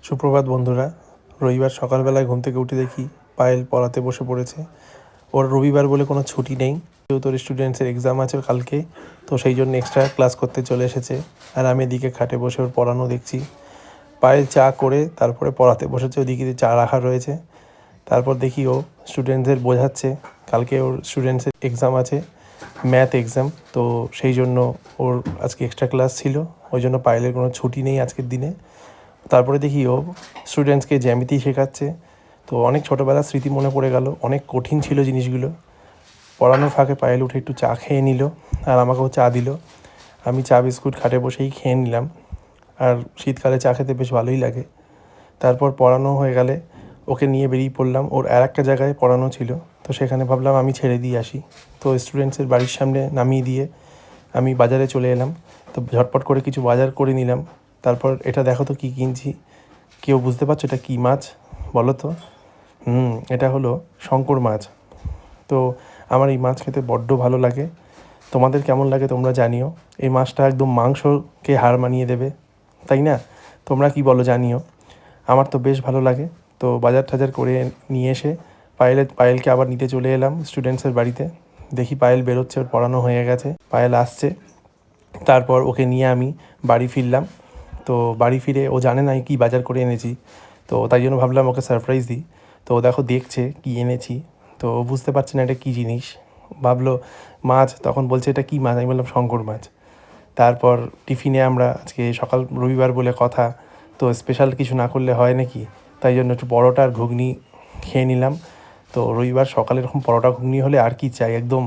সুপ্রভাত বন্ধুরা। রবিবার সকালবেলায় ঘুম থেকে উঠে দেখি পায়েল পড়াতে বসে পড়েছে। ওর রবিবার বলে কোনো ছুটি নেই, যেহেতু ওর স্টুডেন্টসের এক্সাম আছে কালকে, তো সেই জন্য এক্সট্রা ক্লাস করতে চলে এসেছে। আর আমি এদিকে খাটে বসে ওর পড়ানো দেখছি। পায়েল চা করে তারপরে পড়াতে বসেছে, ওদিকে চা রাখা রয়েছে। তারপর দেখি ও স্টুডেন্টদের বোঝাচ্ছে, কালকে ওর স্টুডেন্টসের এক্সাম আছে, ম্যাথ এক্সাম, তো সেই জন্য ওর আজকে এক্সট্রা ক্লাস ছিল, ওই জন্য পায়েলের কোনো ছুটি নেই আজকের দিনে। তারপরে দেখি ও স্টুডেন্টসকে জ্যামিতি শেখাচ্ছে। তো অনেক ছোটোবেলার স্মৃতি মনে পড়ে গেল, অনেক কঠিন ছিল জিনিসগুলো। পড়ানোর ফাঁকে পায়েল উঠে একটু চা খেয়ে নিল, আর আমাকেও চা দিল। আমি চা বিস্কুট খাটে বসেই খেয়ে নিলাম। আর শীতকালে চা খেতে বেশ ভালোই লাগে। তারপর পড়ানো হয়ে গেলে ওকে নিয়ে বেরিয়ে পড়লাম, ওর আর একটা জায়গায় পড়ানো ছিল, তো সেখানে ভাবলাম আমি ছেড়ে দিয়ে আসি। তো স্টুডেন্টসের বাড়ির সামনে নামিয়ে দিয়ে আমি বাজারে চলে এলাম। তো ঝটপট করে কিছু বাজার করে নিলাম। তারপর এটা দেখো তো কী কিনছি। কেউ বুঝতে পারছো এটা কী মাছ বলো তো? এটা হলো শঙ্কর মাছ। তো আমার এই মাছ খেতে বড্ড ভালো লাগে। তোমাদের কেমন লাগে তোমরা জানিও। এই মাছটা একদম মাংসকে হার মানিয়ে দেবে, তাই না? তোমরা কি বলো জানিও। আমার তো বেশ ভালো লাগে। তো বাজার টাজার করে নিয়ে এসে পায়েলকে আবার নিতে চলে এলাম স্টুডেন্টসের বাড়িতে। দেখি পায়েল বেরোচ্ছে, ওর পড়ানো হয়ে গেছে, পায়েল আসছে। তারপর ওকে নিয়ে আমি বাড়ি ফিরলাম। তো বাড়ি ফিরে ও জানে না আমি কী বাজার করে এনেছি, তো তাই জন্য ভাবলাম ওকে সারপ্রাইজ দিই। তো দেখো দেখছে কী এনেছি, তো ও বুঝতে পারছে না এটা কী জিনিস। ভাবলো মাছ, তখন বলছে এটা কী মাছ, আমি বললাম শঙ্কর মাছ। তারপর টিফিনে আমরা আজকে সকাল রবিবার বলে কথা, তো স্পেশাল কিছু না করলে হয় নাকি, তাই জন্য একটু পরোটা আর ঘুগনি খেয়ে নিলাম। তো রবিবার সকালে এরকম পরোটা ঘুগনি হলে আর কি চাই, একদম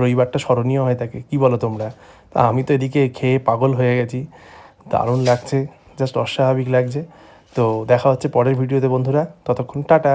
রবিবারটা স্মরণীয় হয়ে থাকে, কি বলো তোমরা? তা আমি তো এদিকে খেয়ে পাগল হয়ে গেছি, দারুণ লাগছে, জাস্ট অস্বাভাবিক লাগছে। তো দেখা হচ্ছে পরের ভিডিওতে বন্ধুরা, ততক্ষণ টাটা।